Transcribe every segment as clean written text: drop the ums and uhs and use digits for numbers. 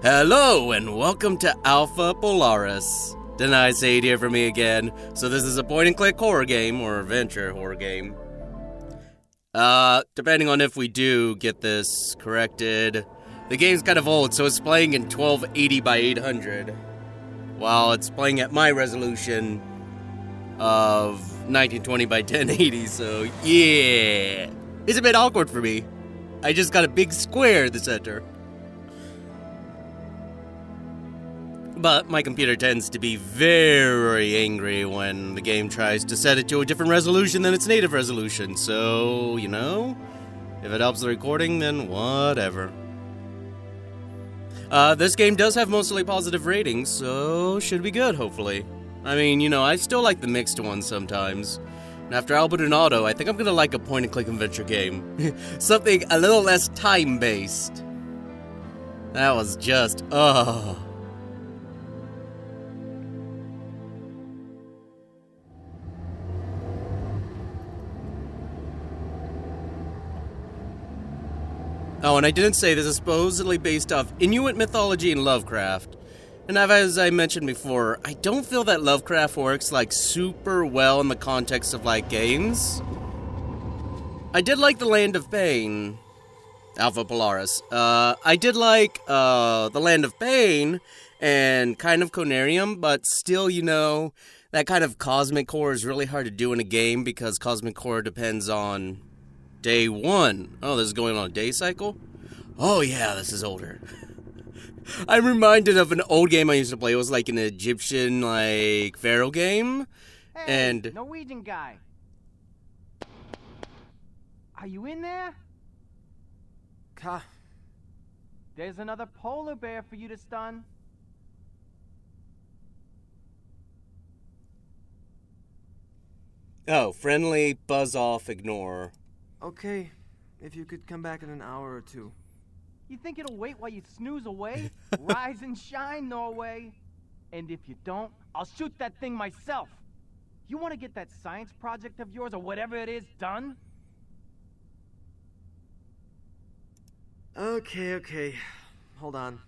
Hello and welcome to Alpha Polaris. Deny Sade here for me again. So this is a point-and-click horror game, or adventure horror game. Depending on if we do get this corrected, the game's kind of old, so it's playing in 1280 by 800, while it's playing at my resolution of 1920 by 1080, so yeah. It's a bit awkward for me. I just got a big square in the center. But my computer tends to be very angry when the game tries to set it to a different resolution than its native resolution. So, you know, if it helps the recording, then whatever. This game does have mostly positive ratings, so should be good, hopefully. I mean, you know, I still like the mixed ones sometimes. And after Albert and Otto, I think I'm gonna like a point-and-click adventure game. Something a little less time-based. That was just, Oh, and I didn't say this is supposedly based off Inuit mythology and Lovecraft. And as I mentioned before, I don't feel that Lovecraft works, like, super well in the context of, like, games. I did like The Land of Pain, Alpha Polaris. I did like, The Land of Pain and kind of Conarium, but still, you know, that kind of cosmic horror is really hard to do in a game because cosmic horror depends on day one. Oh, this is going on a day cycle? Oh yeah, this is older. I'm reminded of an old game I used to play. It was like an Egyptian, like, pharaoh game. Hey, and Norwegian guy. Are you in there? There's another polar bear for you to stun. Oh, friendly, buzz off, ignore. Okay, if you could come back in an hour or two. You think it'll wait while you snooze away? Rise and shine, Norway. And if you don't, I'll shoot that thing myself. You want to get that science project of yours or whatever it is done? Okay. Hold on.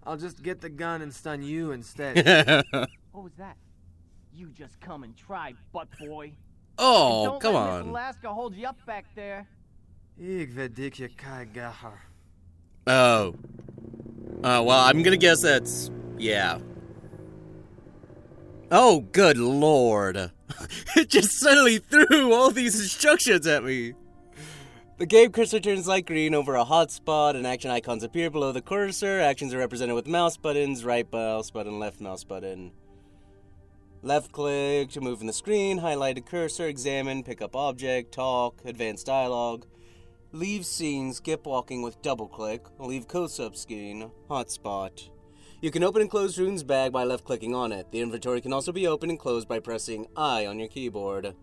I'll just get the gun and stun you instead. What was that? You just come and try, butt boy. Oh, come Don't let on. Miss Alaska hold you up back there. Ik weet dik je keigaar. Oh. Well, I'm gonna guess that's... yeah. Oh, good lord. It just suddenly threw all these instructions at me. The game cursor turns light green over a hotspot, and action icons appear below the cursor. Actions are represented with mouse buttons, right mouse button, left mouse button. Left click to move in the screen, highlight a cursor, examine, pick up object, talk, advanced dialogue. Leave scene, skip walking with double click, leave close-up screen, hotspot. You can open and close Rune's bag by left clicking on it. The inventory can also be opened and closed by pressing I on your keyboard.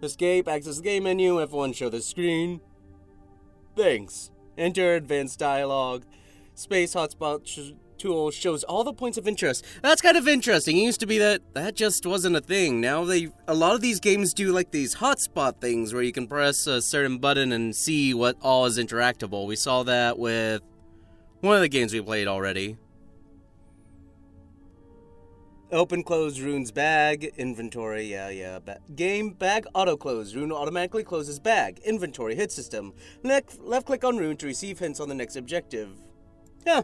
Escape, access the game menu, F1 show the screen. Thanks. Enter advanced dialogue. Space hotspot tool shows all the points of interest. That's kind of interesting. It used to be that just wasn't a thing. Now a lot of these games do like these hotspot things where you can press a certain button and see what all is interactable. We saw that with one of the games we played already. Open, close Rune's bag, inventory, game, bag, auto close. Rune automatically closes bag, inventory, hit system. Left click on Rune to receive hints on the next objective. Yeah.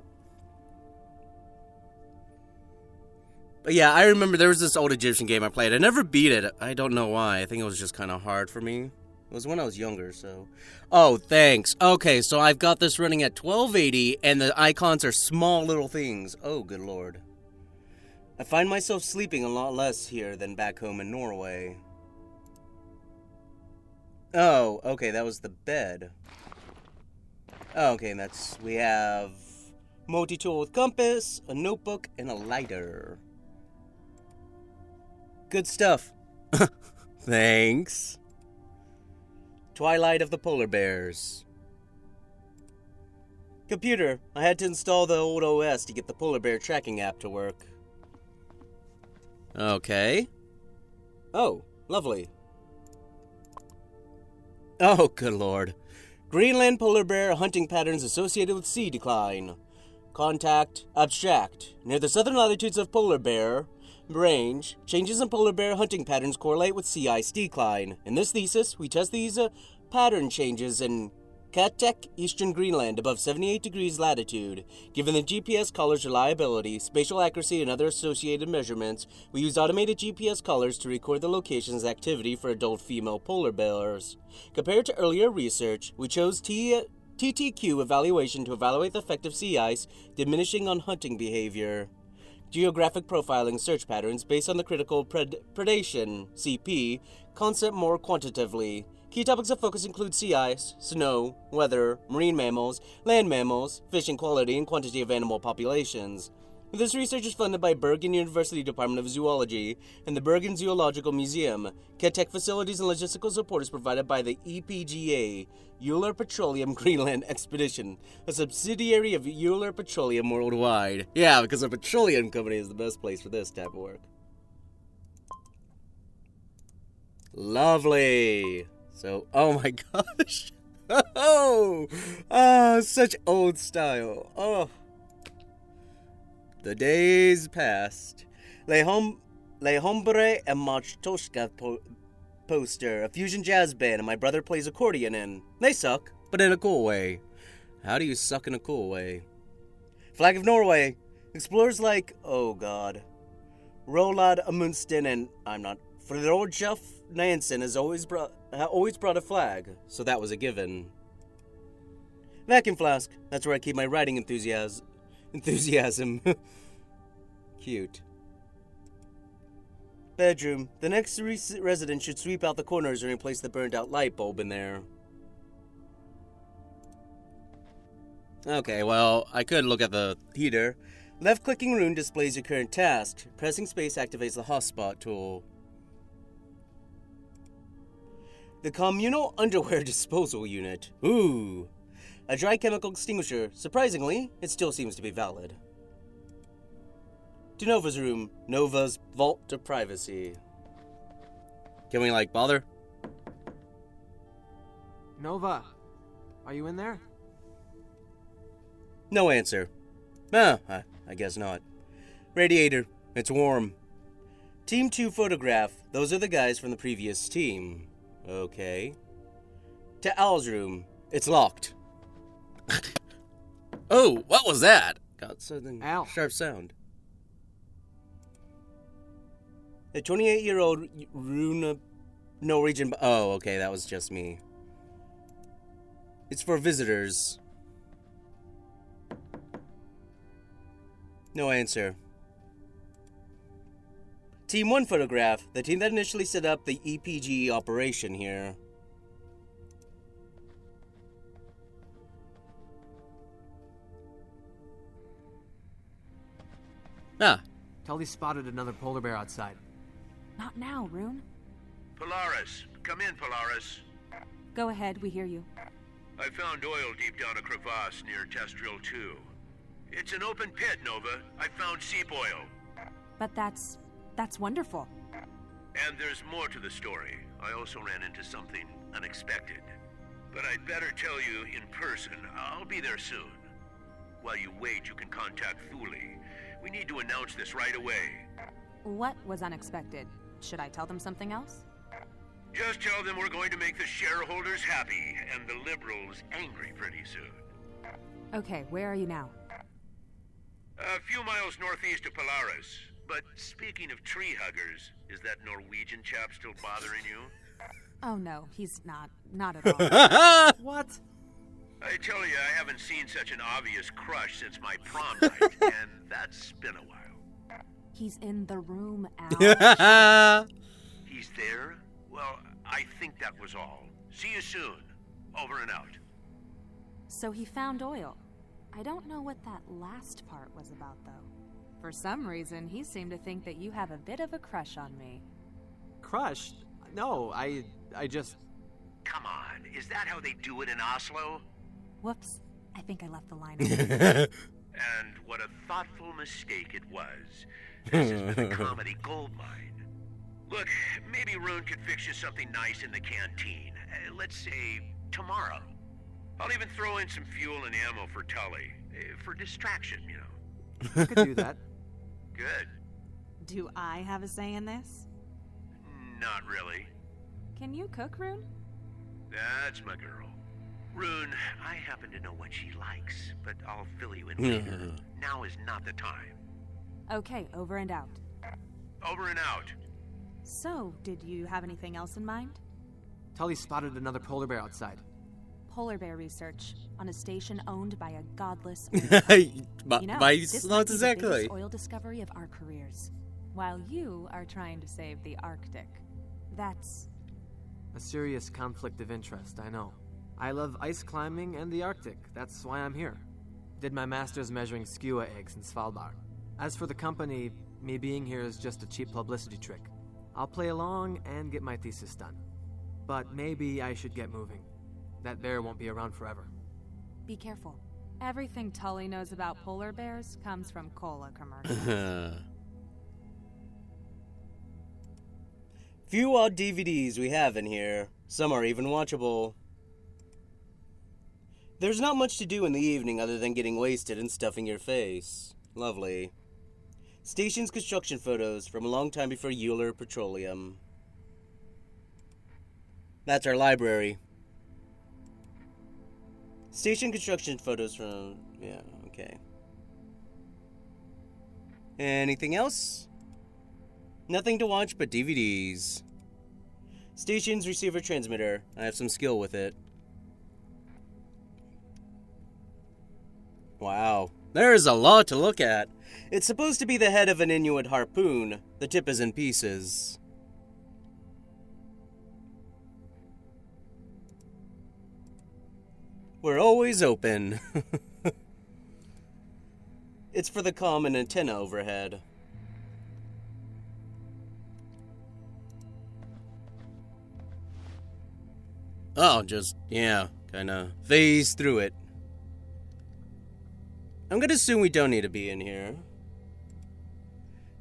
But yeah, I remember there was this old Egyptian game I played. I never beat it. I don't know why. I think it was just kind of hard for me. It was when I was younger, so... Oh, thanks. Okay, so I've got this running at 1280, and the icons are small little things. Oh, good lord. I find myself sleeping a lot less here than back home in Norway. Oh, okay, that was the bed. Oh, okay, we have... multi-tool with compass, a notebook, and a lighter. Good stuff. Thanks. Twilight of the Polar Bears. Computer, I had to install the old OS to get the Polar Bear tracking app to work. Okay. Oh, lovely. Oh, good lord. Greenland polar bear hunting patterns associated with sea decline. Contact abstract. Near the southern latitudes of polar bear range, changes in polar bear hunting patterns correlate with sea ice decline. In this thesis, we test these pattern changes in Katek, eastern Greenland, above 78 degrees latitude. Given the GPS collar's reliability, spatial accuracy, and other associated measurements, we used automated GPS collars to record the location's activity for adult female polar bears. Compared to earlier research, we chose TTQ evaluation to evaluate the effect of sea ice diminishing on hunting behavior. Geographic profiling search patterns based on the critical predation, CP, concept more quantitatively. Key topics of focus include sea ice, snow, weather, marine mammals, land mammals, fishing quality, and quantity of animal populations. This research is funded by Bergen University Department of Zoology and the Bergen Zoological Museum. Tech facilities and logistical support is provided by the EPGA, Euler Petroleum Greenland Expedition, a subsidiary of Euler Petroleum Worldwide. Yeah, because a petroleum company is the best place for this type of work. Lovely. So, oh my gosh. Such old style. Oh. The days passed. Le Hombre and Machtoshka poster, a fusion jazz band, and my brother plays accordion in. They suck, but in a cool way. How do you suck in a cool way? Flag of Norway. Explorers like, oh god, Roald Amundsen and, I'm not, Fridtjof Nansen has always brought a flag, so that was a given. Vacuum flask. That's where I keep my writing enthusiasm. Cute. Bedroom. The next resident should sweep out the corners and replace the burned out light bulb in there. Okay, well, I could look at the heater. Left-clicking rune displays your current task. Pressing space activates the hotspot tool. The communal underwear disposal unit. Ooh. A dry chemical extinguisher. Surprisingly, it still seems to be valid. To Nova's room. Nova's vault to privacy. Can we, bother? Nova, are you in there? No answer. I guess not. Radiator. It's warm. Team 2 photograph. Those are the guys from the previous team. Okay. To Al's room. It's locked. Oh, what was that? Got something Al. Sharp sound. A 28-year-old Norwegian... Oh, okay, that was just me. It's for visitors. No answer. Team 1 photograph. The team that initially set up the EPG operation here. Tully spotted another polar bear outside. Not now, Rune. Polaris. Come in, Polaris. Go ahead, we hear you. I found oil deep down a crevasse near Test Drill 2. It's an open pit, Nova. I found seep oil. But that's wonderful. And there's more to the story. I also ran into something unexpected. But I'd better tell you in person. I'll be there soon. While you wait, you can contact Thule. We need to announce this right away. What was unexpected? Should I tell them something else? Just tell them we're going to make the shareholders happy and the liberals angry pretty soon. Okay, where are you now? A few miles northeast of Polaris. But speaking of tree huggers, is that Norwegian chap still bothering you? Oh no, he's not. Not at all. What? I tell you, I haven't seen such an obvious crush since my prom night, and that's been a while. He's in the room, Al. He's there? Well, I think that was all. See you soon. Over and out. So he found oil. I don't know what that last part was about, though. For some reason, he seemed to think that you have a bit of a crush on me. Crush? No, I just... Come on, is that how they do it in Oslo? Whoops, I think I left the line. And what a thoughtful mistake it was. This has been a comedy goldmine. Look, maybe Rune could fix you something nice in the canteen. Let's say tomorrow. I'll even throw in some fuel and ammo for Tully. For distraction, you know. I could do that. Good. Do I have a say in this? Not really. Can you cook, Rune? That's my girl. Rune, I happen to know what she likes, but I'll fill you in later. Now is not the time. Okay, over and out. Over and out. So, did you have anything else in mind? Tully spotted another polar bear outside. Polar bear research on a station owned by a godless My you know, this might thoughts be the exactly. biggest oil discovery of our careers, while you are trying to save the Arctic. That's A serious conflict of interest, I know. I love ice climbing and the Arctic. That's why I'm here. Did my master's measuring skua eggs in Svalbard. As for the company, me being here is just a cheap publicity trick. I'll play along and get my thesis done. But maybe I should get moving. That bear won't be around forever. be careful. Everything Tully knows about polar bears comes from cola commercials. Few odd DVDs we have in here. Some are even watchable. There's not much to do in the evening other than getting wasted and stuffing your face. Lovely. Station's construction photos from a long time before Euler Petroleum. That's our library. Station construction photos from... yeah, okay. Anything else? Nothing to watch but DVDs. Station's receiver transmitter. I have some skill with it. Wow. There's a lot to look at. It's supposed to be the head of an Inuit harpoon. The tip is in pieces. We're always open. It's for the comm and antenna overhead. Oh, just, yeah, kinda phase through it. I'm gonna assume we don't need to be in here.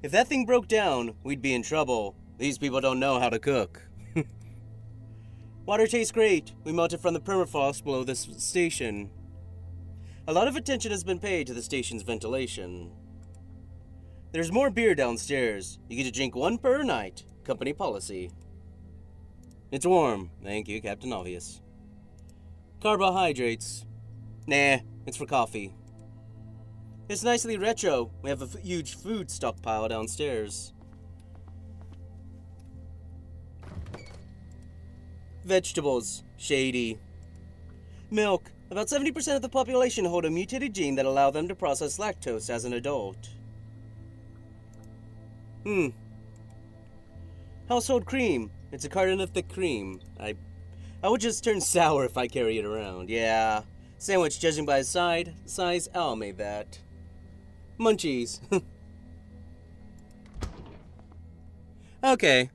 If that thing broke down, we'd be in trouble. These people don't know how to cook. Water tastes great. We melted from the permafrost below this station. A lot of attention has been paid to the station's ventilation. There's more beer downstairs. You get to drink one per night. Company policy. It's warm. Thank you, Captain Obvious. Carbohydrates. Nah, it's for coffee. It's nicely retro. We have a huge food stockpile downstairs. Vegetables. Shady. Milk. About 70% of the population hold a mutated gene that allow them to process lactose as an adult. Household cream. It's a carton of thick cream. I would just turn sour if I carry it around. Yeah. Sandwich, judging by its size, Al made that. Munchies. Okay.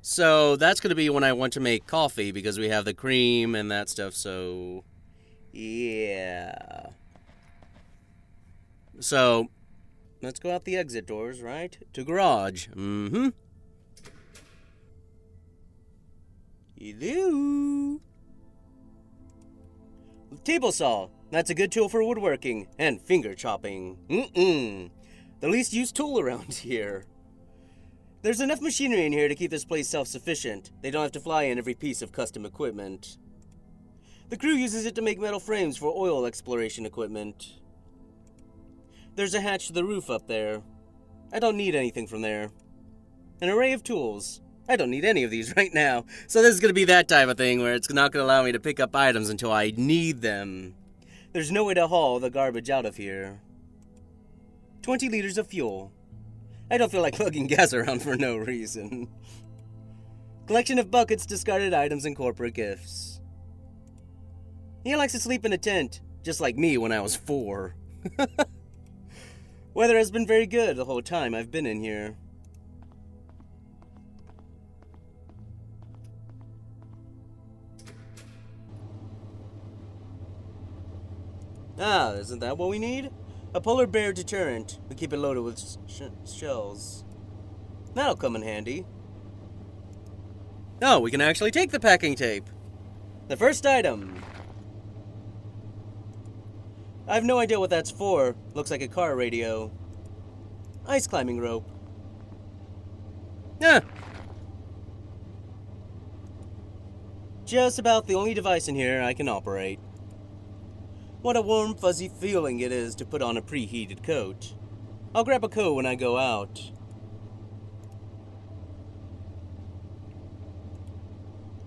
So that's going to be when I want to make coffee because we have the cream and that stuff, so... yeah. So, let's go out the exit doors, right? To garage. Hello. Table saw. That's a good tool for woodworking and finger chopping. The least used tool around here. There's enough machinery in here to keep this place self-sufficient. They don't have to fly in every piece of custom equipment. The crew uses it to make metal frames for oil exploration equipment. There's a hatch to the roof up there. I don't need anything from there. An array of tools. I don't need any of these right now. So this is going to be that type of thing where it's not going to allow me to pick up items until I need them. There's no way to haul the garbage out of here. 20 liters of fuel. I don't feel like lugging gas around for no reason. Collection of buckets, discarded items, and corporate gifts. He likes to sleep in a tent, just like me when I was 4. Weather has been very good the whole time I've been in here. Ah, isn't that what we need? A polar bear deterrent. We keep it loaded with shells. That'll come in handy. Oh, we can actually take the packing tape. The first item. I have no idea what that's for. Looks like a car radio. Ice climbing rope. Yeah. Just about the only device in here I can operate. What a warm, fuzzy feeling it is to put on a preheated coat. I'll grab a coat when I go out.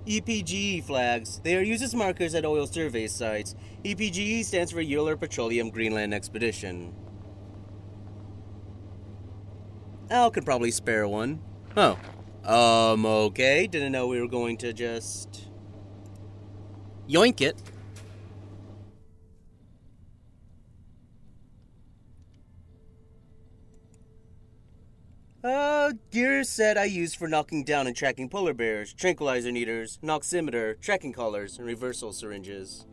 EPGE flags. They are used as markers at oil survey sites. EPGE stands for Euler Petroleum Greenland Expedition. Al could probably spare one. Oh. Okay. Didn't know we were going to just yoink it. Gear set I use for knocking down and tracking polar bears, tranquilizer needers, an oximeter, tracking collars, and reversal syringes.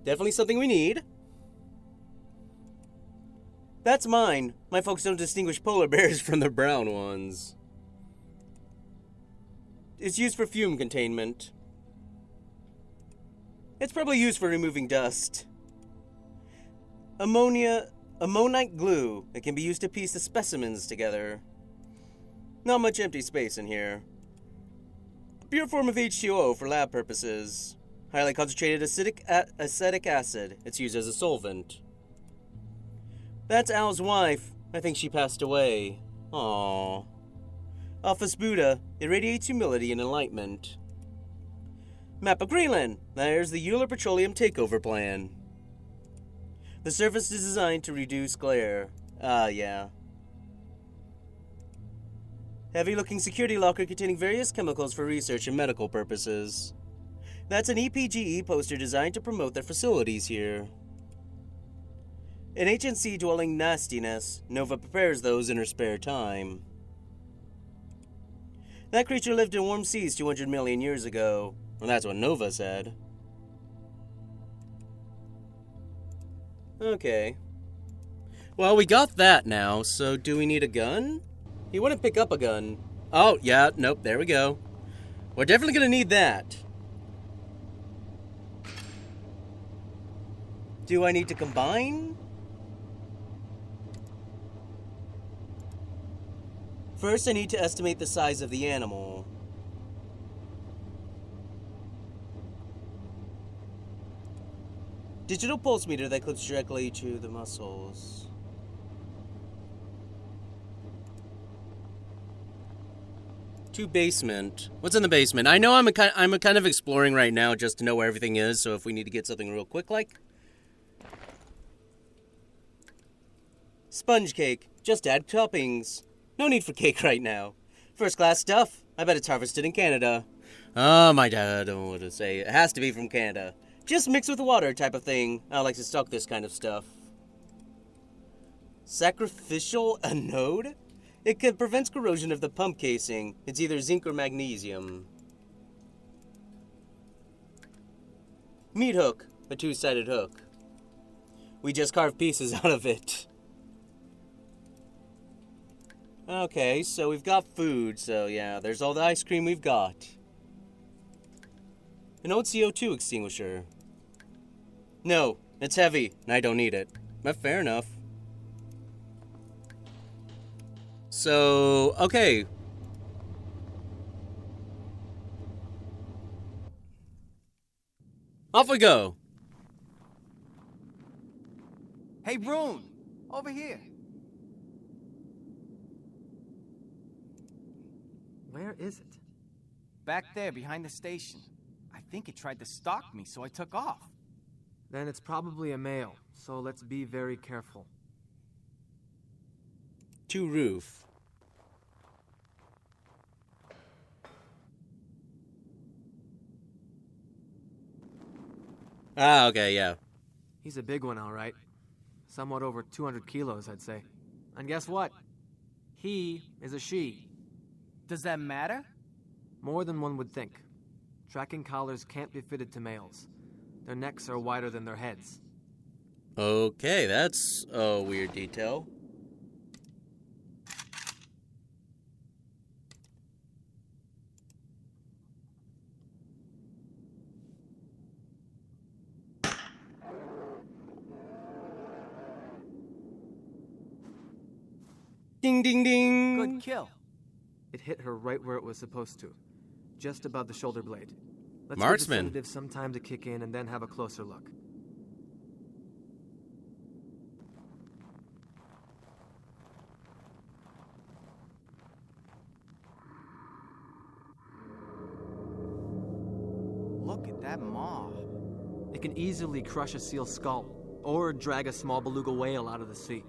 Definitely something we need. That's mine. My folks don't distinguish polar bears from the brown ones. It's used for fume containment. It's probably used for removing dust. Ammonite glue. It can be used to piece the specimens together. Not much empty space in here. A pure form of H2O for lab purposes. Highly concentrated acetic acid. It's used as a solvent. That's Al's wife. I think she passed away. Aww. Office Buddha. It radiates humility and enlightenment. Map of Greenland. There's the Euler Petroleum takeover plan. The surface is designed to reduce glare. Yeah. Heavy-looking security locker containing various chemicals for research and medical purposes. That's an EPGE poster designed to promote their facilities here. An HNC-dwelling nastiness. Nova prepares those in her spare time. That creature lived in warm seas 200 million years ago. Well, that's what Nova said. Okay. Well, we got that now, so do we need a gun? He wouldn't pick up a gun. Oh, yeah, nope, there we go. We're definitely gonna need that. Do I need to combine? First, I need to estimate the size of the animal. Digital pulse meter that clips directly to the muscles. To basement. What's in the basement? I know I'm kind of exploring right now just to know where everything is, so if we need to get something real quick like. Sponge cake. Just add toppings. No need for cake right now. First class stuff. I bet it's harvested in Canada. Oh, my dad, I don't know what to say. It has to be from Canada. Just mix with water type of thing. I like to stock this kind of stuff. Sacrificial anode? It prevents corrosion of the pump casing. It's either zinc or magnesium. Meat hook. A two-sided hook. We just carved pieces out of it. Okay, so we've got food, so yeah, there's all the ice cream we've got. An old CO2 extinguisher. No, it's heavy, and I don't need it. But fair enough. So, okay. Off we go. Hey, Rune! Over here. Where is it? Back there, behind the station. I think it tried to stalk me, so I took off. Then it's probably a male, so let's be very careful. To roof. Ah, okay, yeah. He's a big one, all right. Somewhat over 200 kilos, I'd say. And guess what? He is a she. Does that matter? More than one would think. Tracking collars can't be fitted to males. Their necks are wider than their heads. Okay, that's a weird detail. Ding, ding, ding. Good kill. It hit her right where it was supposed to, just above the shoulder blade. Let's Marksman. give the sedative some time to kick in and then have a closer look. Look at that maw. It can easily crush a seal's skull, or drag a small beluga whale out of the sea.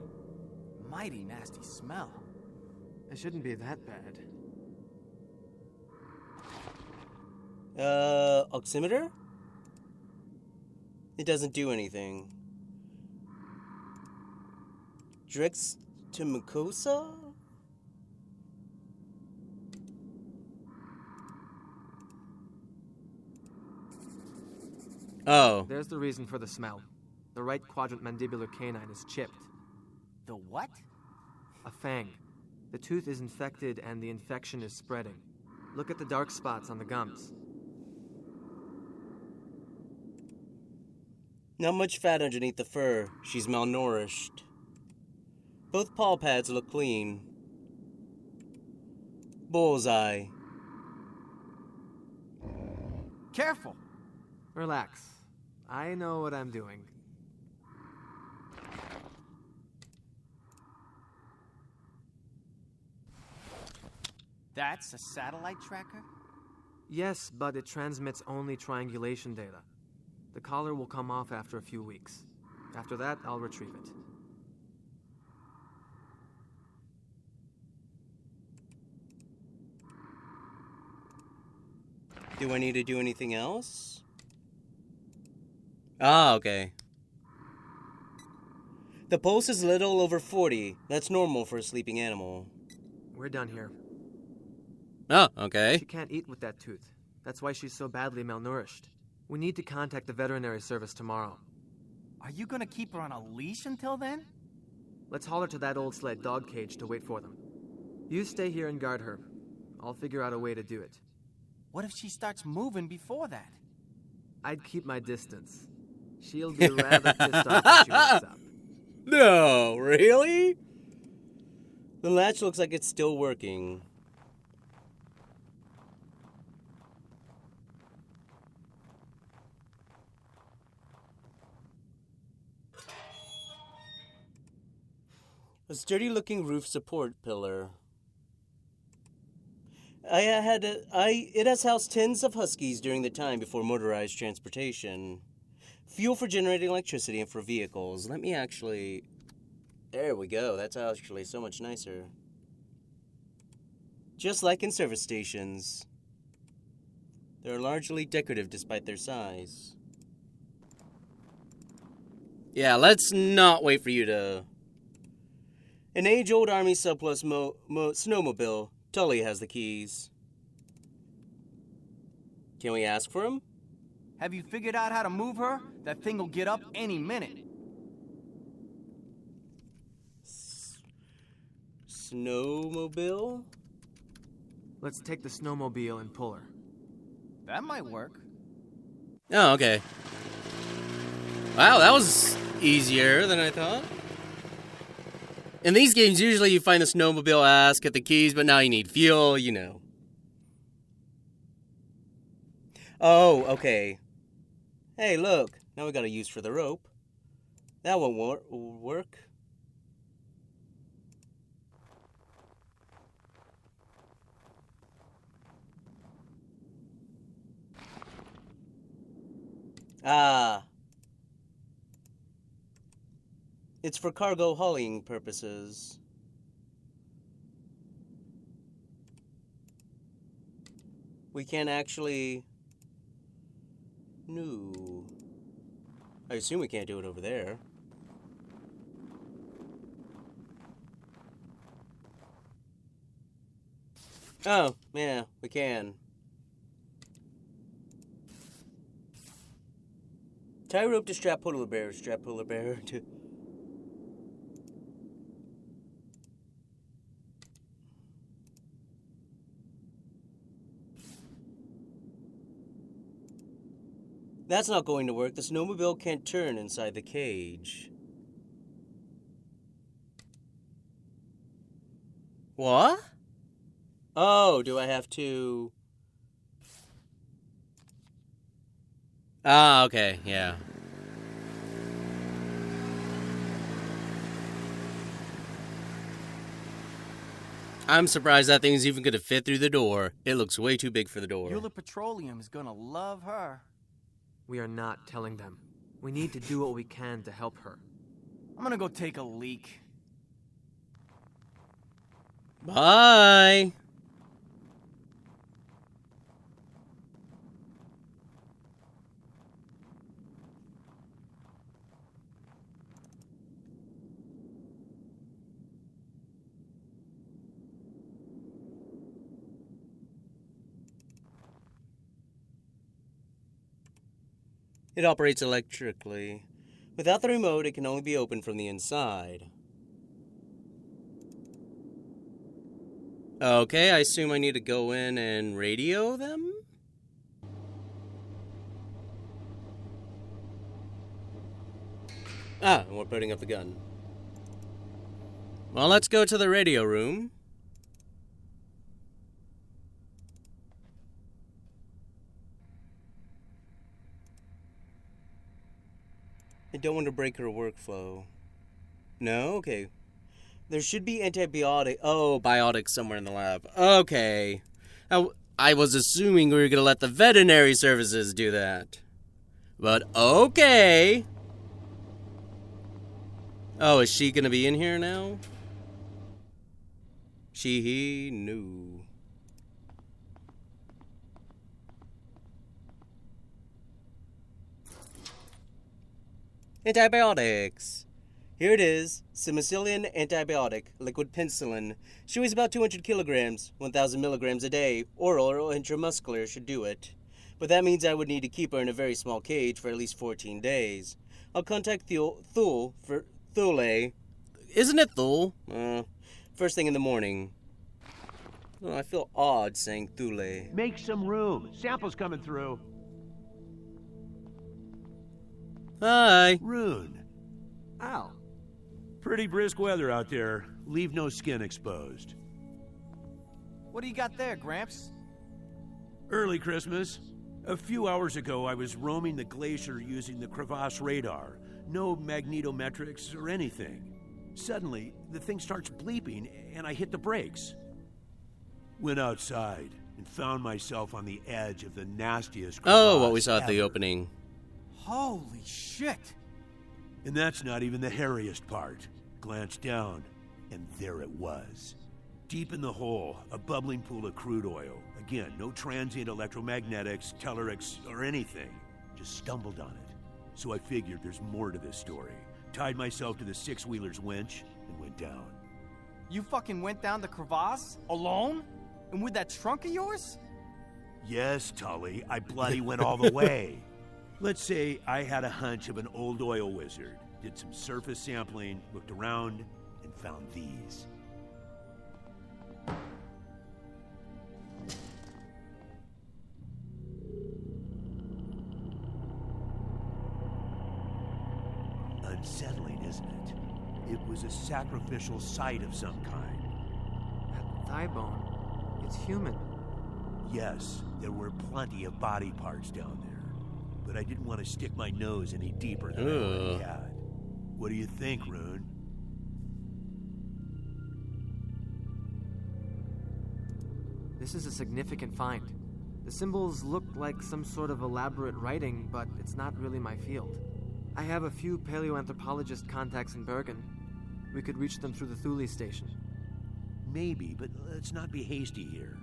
Mighty nasty smell. It shouldn't be that bad. Oximeter? It doesn't do anything. Drex to mucosa? Oh. There's the reason for the smell. The right quadrant mandibular canine is chipped. The what? A fang. The tooth is infected and the infection is spreading. Look at the dark spots on the gums. Not much fat underneath the fur. She's malnourished. Both paw pads look clean. Bullseye. Careful. Relax. I know what I'm doing. That's a satellite tracker? Yes, but it transmits only triangulation data. The collar will come off after a few weeks. After that, I'll retrieve it. Do I need to do anything else? Ah, okay. The pulse is a little over 40. That's normal for a sleeping animal. We're done here. Oh, okay. She can't eat with that tooth. That's why she's so badly malnourished. We need to contact the veterinary service tomorrow. Are you gonna keep her on a leash until then? Let's haul her to that old sled dog cage to wait for them. You stay here and guard her. I'll figure out a way to do it. What if she starts moving before that? I'd keep my distance. She'll be rather pissed off when she wakes up. No, really? The latch looks like it's still working. A sturdy-looking roof support pillar. It has housed tens of huskies during the time before motorized transportation. Fuel for generating electricity and for vehicles. Let me actually... There we go. That's actually so much nicer. Just like in service stations. They're largely decorative despite their size. Yeah, let's not wait for you to... An age-old Army surplus snowmobile. Tully has the keys. Can we ask for him? Have you figured out how to move her? That thing will get up any minute. Snowmobile? Let's take the snowmobile and pull her. That might work. Oh, okay. Wow, that was easier than I thought. In these games, usually you find the snowmobile ass, get the keys, but now you need fuel, you know. Oh, okay. Hey, look. Now we got a use for the rope. That won't work. Ah. It's for cargo hauling purposes. We can't actually... No. I assume we can't do it over there. Oh, yeah, we can. Tie rope to strap polar bear to... That's not going to work. The snowmobile can't turn inside the cage. What? Oh, do I have to... Ah, okay, yeah. I'm surprised that thing's even gonna fit through the door. It looks way too big for the door. Euler Petroleum is gonna love her. We are not telling them. We need to do what we can to help her. I'm gonna go take a leak. Bye! It operates electrically. Without the remote, it can only be opened from the inside. Okay, I assume I need to go in and radio them? Ah, and we're putting up the gun. Well, let's go to the radio room. I don't want to break her workflow. No? Okay. There should be biotics somewhere in the lab. Okay. I was assuming we were going to let the veterinary services do that. But okay. Oh, is she going to be in here now? He knew. Antibiotics. Here it is. Simicillin antibiotic, liquid penicillin. She weighs about 200 kilograms, 1,000 milligrams a day. Oral or intramuscular should do it. But that means I would need to keep her in a very small cage for at least 14 days. I'll contact Thule for Thule. Isn't it Thule? First thing in the morning. Oh, I feel odd saying Thule. Make some room. Samples coming through. Hi. Rune. Ow. Pretty brisk weather out there. Leave no skin exposed. What do you got there, Gramps? Early Christmas. A few hours ago, I was roaming the glacier using the crevasse radar. No magnetometrics or anything. Suddenly, the thing starts bleeping, and I hit the brakes. Went outside and found myself on the edge of the nastiest crevasse Oh, what we saw at the ever. opening. Holy shit! And that's not even the hairiest part. Glanced down, and there it was. Deep in the hole, a bubbling pool of crude oil. Again, no transient electromagnetics, tellurics, or anything. Just stumbled on it. So I figured there's more to this story. Tied myself to the six-wheeler's winch and went down. You fucking went down the crevasse? Alone? And with that trunk of yours? Yes, Tully, I bloody went all the way. Let's say I had a hunch of an old oil wizard, did some surface sampling, looked around, and found these. Unsettling, isn't it? It was a sacrificial site of some kind. That thigh bone. It's human. Yes, there were plenty of body parts down there. But I didn't want to stick my nose any deeper than I already had. What do you think, Rune? This is a significant find. The symbols look like some sort of elaborate writing, but it's not really my field. I have a few paleoanthropologist contacts in Bergen. We could reach them through the Thule station. Maybe, but let's not be hasty here.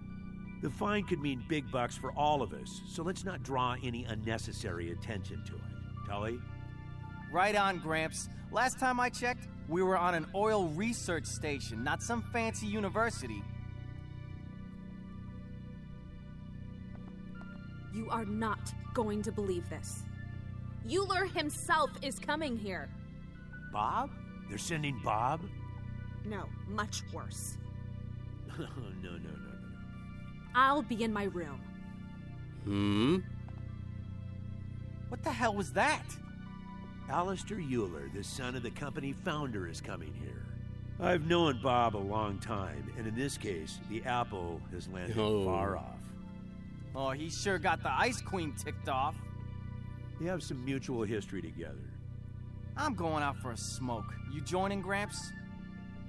The find could mean big bucks for all of us, so let's not draw any unnecessary attention to it. Tully? Right on, Gramps. Last time I checked, we were on an oil research station, not some fancy university. You are not going to believe this. Euler himself is coming here. Bob? They're sending Bob? No, much worse. No. I'll be in my room. What the hell was that? Alistair Euler, the son of the company founder, is coming here. I've known Bob a long time, and in this case, the apple has landed far off. Oh, he sure got the Ice Queen ticked off. We have some mutual history together. I'm going out for a smoke. You joining, Gramps?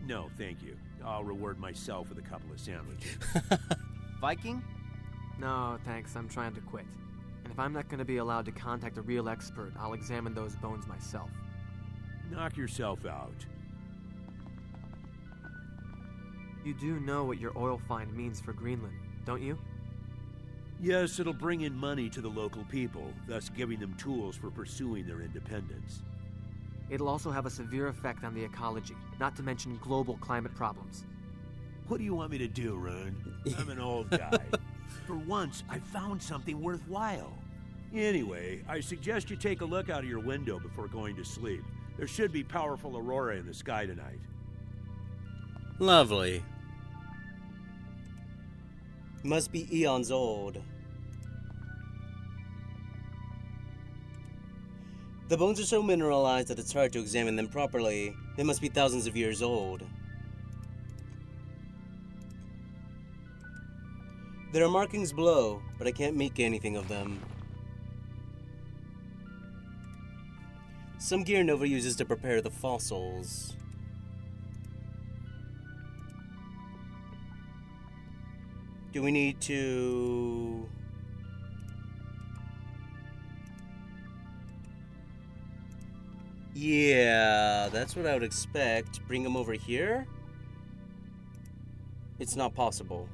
No, thank you. I'll reward myself with a couple of sandwiches. Viking? No, thanks. I'm trying to quit. And if I'm not going to be allowed to contact a real expert, I'll examine those bones myself. Knock yourself out. You do know what your oil find means for Greenland, don't you? Yes, it'll bring in money to the local people, thus giving them tools for pursuing their independence. It'll also have a severe effect on the ecology, not to mention global climate problems. What do you want me to do, Rune? I'm an old guy. For once, I found something worthwhile. Anyway, I suggest you take a look out of your window before going to sleep. There should be powerful aurora in the sky tonight. Lovely. Must be eons old. The bones are so mineralized that it's hard to examine them properly. They must be thousands of years old. There are markings below, but I can't make anything of them. Some gear Nova uses to prepare the fossils. Do we need to... Yeah, that's what I would expect. Bring them over here? It's not possible.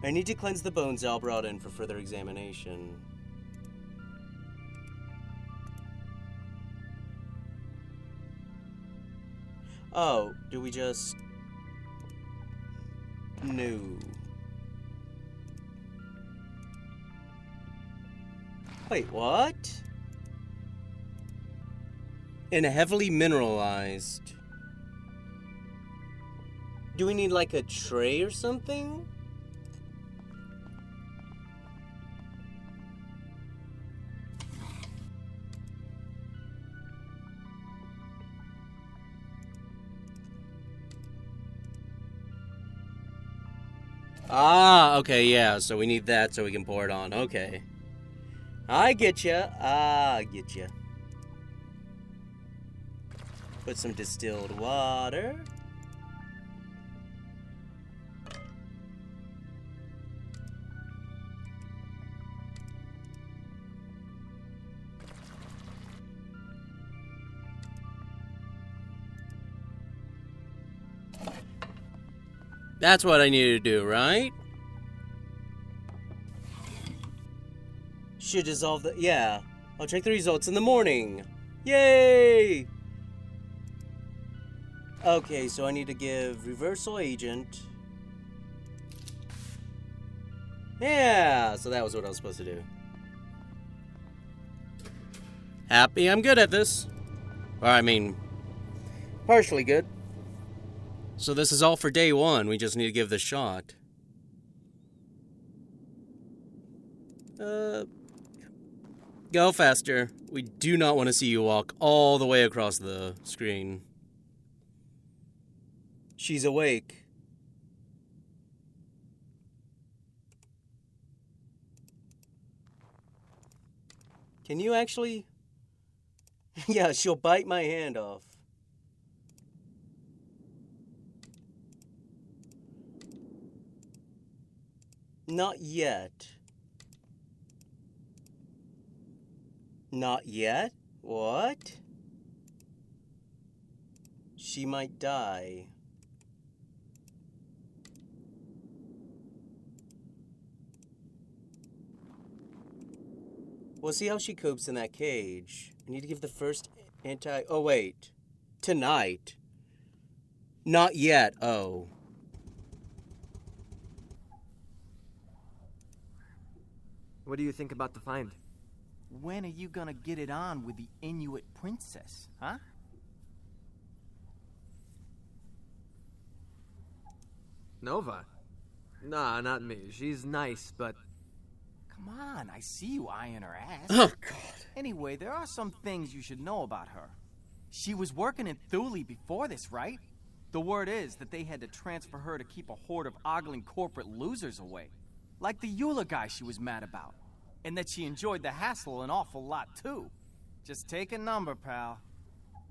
I need to cleanse the bones Al brought in for further examination. Oh, do we just... No. Wait, what? And heavily mineralized. Do we need like a tray or something? Ah, okay, yeah, so we need that so we can pour it on. Okay. I get ya. I get ya. Put some distilled water. That's what I needed to do, right? Should dissolve the... Yeah. I'll check the results in the morning. Yay! Okay, so I need to give reversal agent. Yeah, so that was what I was supposed to do. Happy I'm good at this. Or, I mean, partially good. So this is all for day one. We just need to give the shot. Go faster. We do not want to see you walk all the way across the screen. She's awake. Can you actually... Yeah, she'll bite my hand off. Not yet. Not yet? What? She might die. We'll see how she copes in that cage. I need to give the first Oh, wait. Tonight. Not yet. Oh. What do you think about the find? When are you gonna get it on with the Inuit princess, huh? Nova? Nah, not me. She's nice, but... Come Come on, I see you eyeing her ass. Oh, God. Anyway, there are some things you should know about her. She was working in Thule before this, right? The word is that they had to transfer her to keep a horde of ogling corporate losers away. Like the Eula guy she was mad about. And that she enjoyed the hassle an awful lot, too. Just take a number, pal.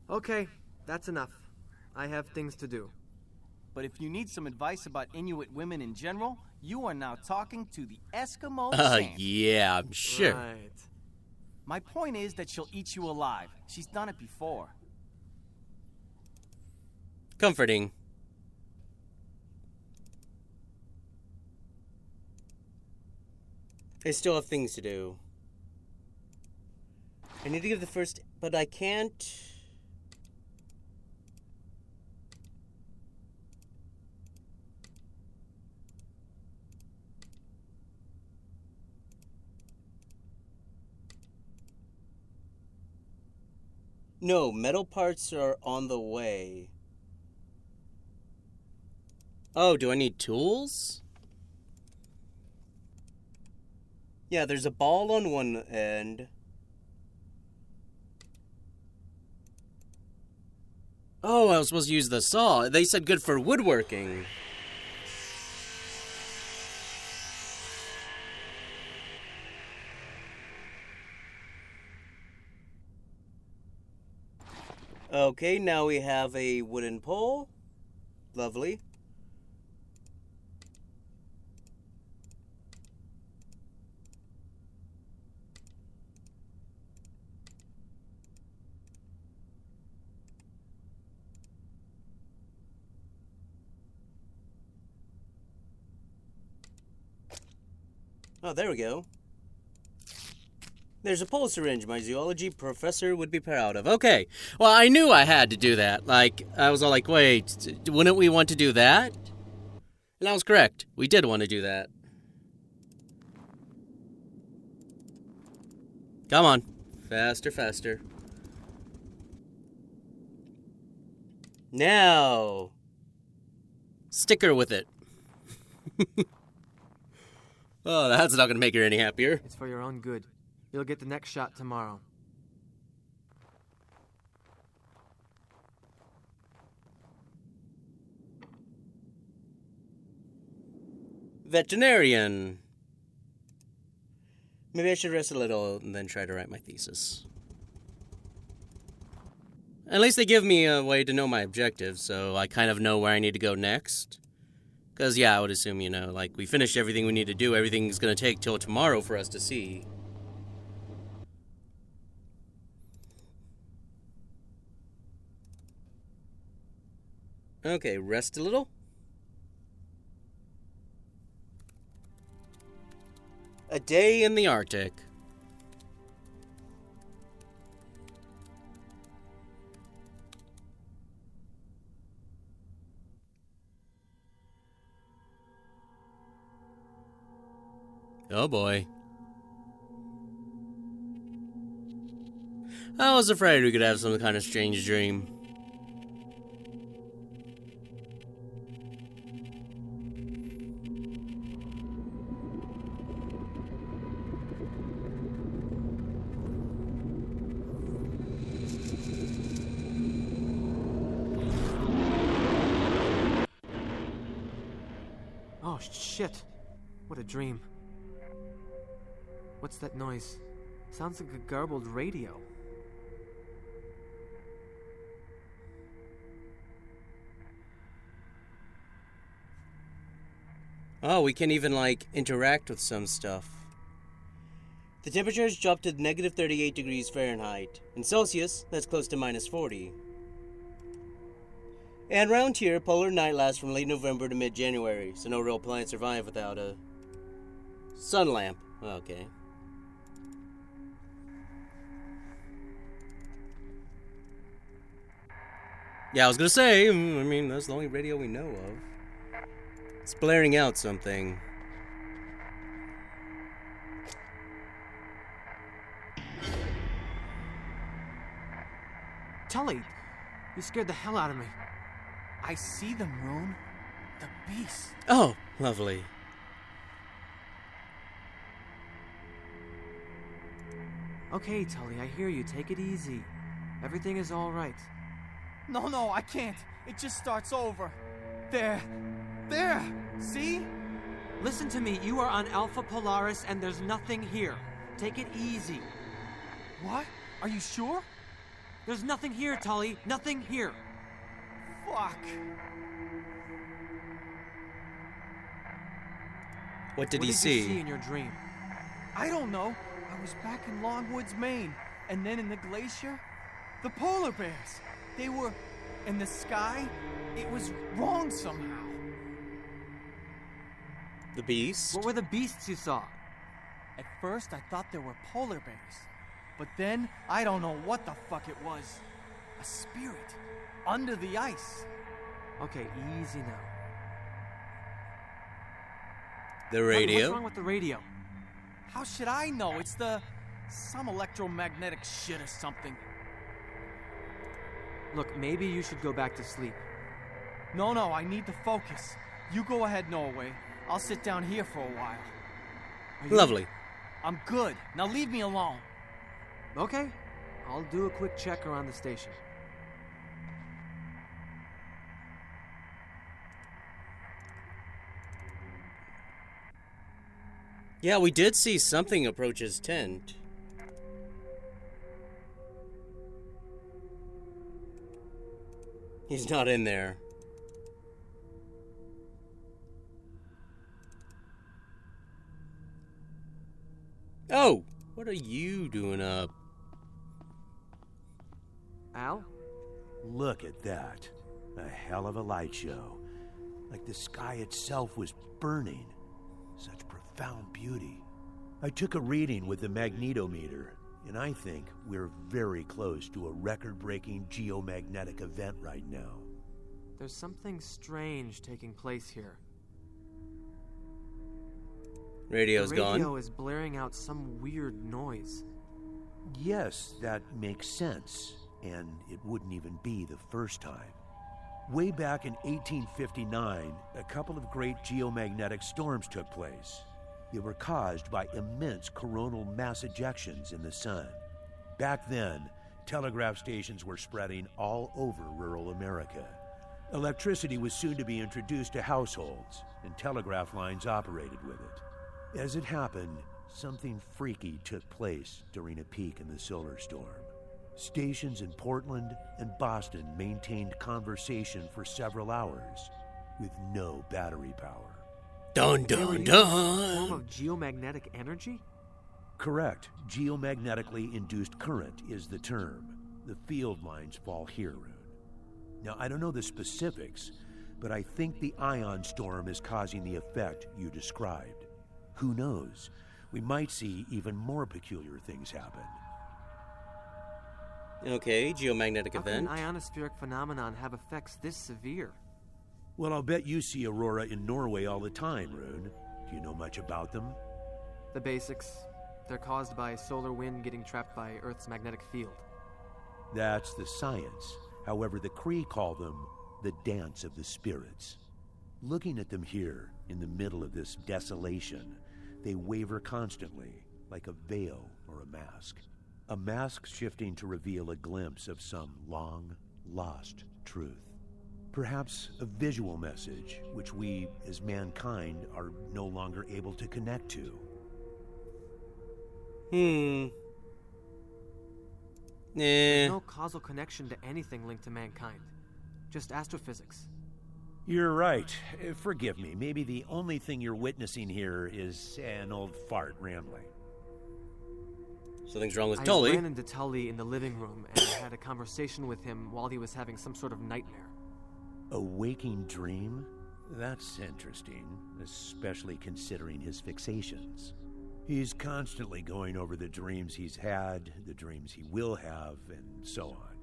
Okay, that's enough. I have things to do. But if you need some advice about Inuit women in general, you are now talking to the Eskimo Santa. Yeah, I'm sure. Right. My point is that she'll eat you alive. She's done it before. Comforting. I still have things to do. I need to give the first, but I can't. No, metal parts are on the way. Oh, do I need tools? Yeah, there's a ball on one end. Oh, I was supposed to use the saw. They said good for woodworking. Okay, now we have a wooden pole. Lovely. Oh, there we go. There's a pole syringe my zoology professor would be proud of. Okay. Well, I knew I had to do that. Like, I was all like, wait, wouldn't we want to do that? And I was correct. We did want to do that. Come on. Faster, faster. Now. Sticker with it. Oh, that's not going to make her any happier. It's for your own good. You'll get the next shot tomorrow. Veterinarian. Maybe I should rest a little and then try to write my thesis. At least they give me a way to know my objectives, so I kind of know where I need to go next. Because, yeah, I would assume, you know, like, we finished everything we need to do. Everything's going to take till tomorrow for us to see. Okay, rest a little. A day in the Arctic. Oh boy. I was afraid we could have some kind of strange dream. Oh, shit. What a dream. What's that noise? Sounds like a garbled radio. Oh, we can even, like, interact with some stuff. The temperature has dropped to negative 38 degrees Fahrenheit. In Celsius, that's close to minus 40. And round here, polar night lasts from late November to mid-January, so no real plant survive without a sun lamp. Okay. Yeah, I was gonna say, I mean, that's the only radio we know of. It's blaring out something. Tully, you scared the hell out of me. I see them, Rune. The beast. Oh, lovely. Okay, Tully, I hear you. Take it easy. Everything is all right. No, I can't. It just starts over. There. See? Listen to me. You are on Alpha Polaris, and there's nothing here. Take it easy. What? Are you sure? There's nothing here, Tully. Nothing here. Fuck. What did What he did see? you see in your dream? I don't know. I was back in Longwoods, Maine. And then in the glacier, the polar bears. They were in the sky. It was wrong somehow. The beast? What were the beasts you saw? At first, I thought they were polar bears. But then, I don't know what the fuck it was. A spirit. Under the ice. Okay, easy now. The radio? What's wrong with the radio? How should I know? It's some electromagnetic shit or something. Look, maybe you should go back to sleep. No, I need to focus. You go ahead, Norway. I'll sit down here for a while. Lovely. I'm good. Now leave me alone. Okay, I'll do a quick check around the station. Yeah, we did see something approach his tent. He's not in there. Oh, what are you doing up? Al? Look at that. A hell of a light show. Like the sky itself was burning. Such profound beauty. I took a reading with the magnetometer, and I think we're very close to a record-breaking geomagnetic event right now. There's something strange taking place here. Radio's the gone. radio is blaring out some weird noise. Yes, that makes sense, and it wouldn't even be the first time. Way back in 1859, a couple of great geomagnetic storms took place. They were caused by immense coronal mass ejections in the sun. Back then, telegraph stations were spreading all over rural America. Electricity was soon to be introduced to households, and telegraph lines operated with it. As it happened, something freaky took place during a peak in the solar storm. Stations in Portland and Boston maintained conversation for several hours with no battery power. Dun They were dun using some form dun. of geomagnetic energy? Correct. Geomagnetically induced current is the term. The field lines fall here, Rune. Now, I don't know the specifics, but I think the ion storm is causing the effect you described. Who knows? We might see even more peculiar things happen. Okay, geomagnetic How can event. an ionospheric phenomenon have effects this severe? Well, I'll bet you see aurora in Norway all the time, Rune. Do you know much about them? The basics. They're caused by solar wind getting trapped by Earth's magnetic field. That's the science. However, the Cree call them the dance of the spirits. Looking at them here, in the middle of this desolation, they waver constantly, like a veil or a mask. A mask shifting to reveal a glimpse of some long, lost truth. Perhaps a visual message, which we, as mankind, are no longer able to connect to. Eh. No causal connection to anything linked to mankind. Just astrophysics. You're right. Forgive me. Maybe the only thing you're witnessing here is an old fart rambling. Something's wrong with I Tully. ran into Tully in the living room and had a conversation with him while he was having some sort of nightmare. A waking dream? That's interesting, especially considering his fixations. He's constantly going over the dreams he's had, the dreams he will have, and so on.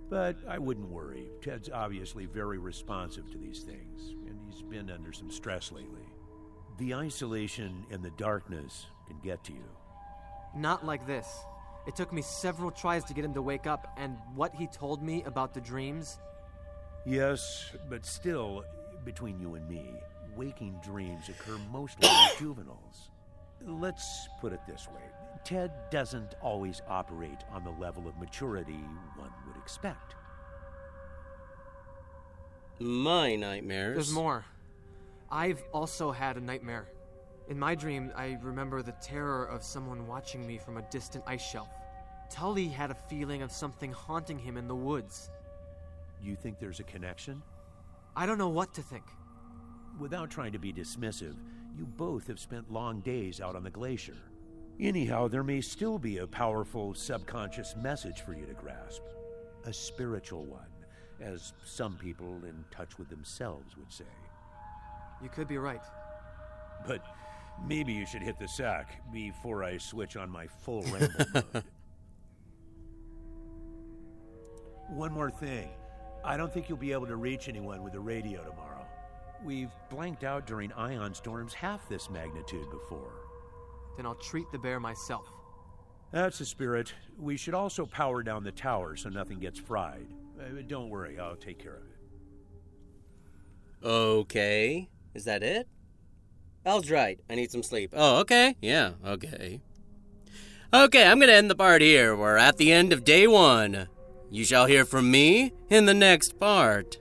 But I wouldn't worry. Ted's obviously very responsive to these things, and he's been under some stress lately. The isolation and the darkness can get to you. Not like this. It took me several tries to get him to wake up, and what he told me about the dreams... Yes, but still, between you and me, waking dreams occur mostly in juveniles. Let's put it this way. Ted doesn't always operate on the level of maturity one would expect. My nightmares. There's more. I've also had a nightmare. In my dream, I remember the terror of someone watching me from a distant ice shelf. Tully had a feeling of something haunting him in the woods. You think there's a connection? I don't know what to think. Without trying to be dismissive, you both have spent long days out on the glacier. Anyhow, there may still be a powerful subconscious message for you to grasp. A spiritual one, as some people in touch with themselves would say. You could be right. But maybe you should hit the sack before I switch on my full ramble mode. One more thing. I don't think you'll be able to reach anyone with the radio tomorrow. We've blanked out during ion storms half this magnitude before. Then I'll treat the bear myself. That's the spirit. We should also power down the tower so nothing gets fried. Don't worry, I'll take care of it. Okay. Is that it? Al's right. I need some sleep. Oh, okay. Yeah, okay. Okay, I'm gonna end the part here. We're at the end of day 1. You shall hear from me in the next part.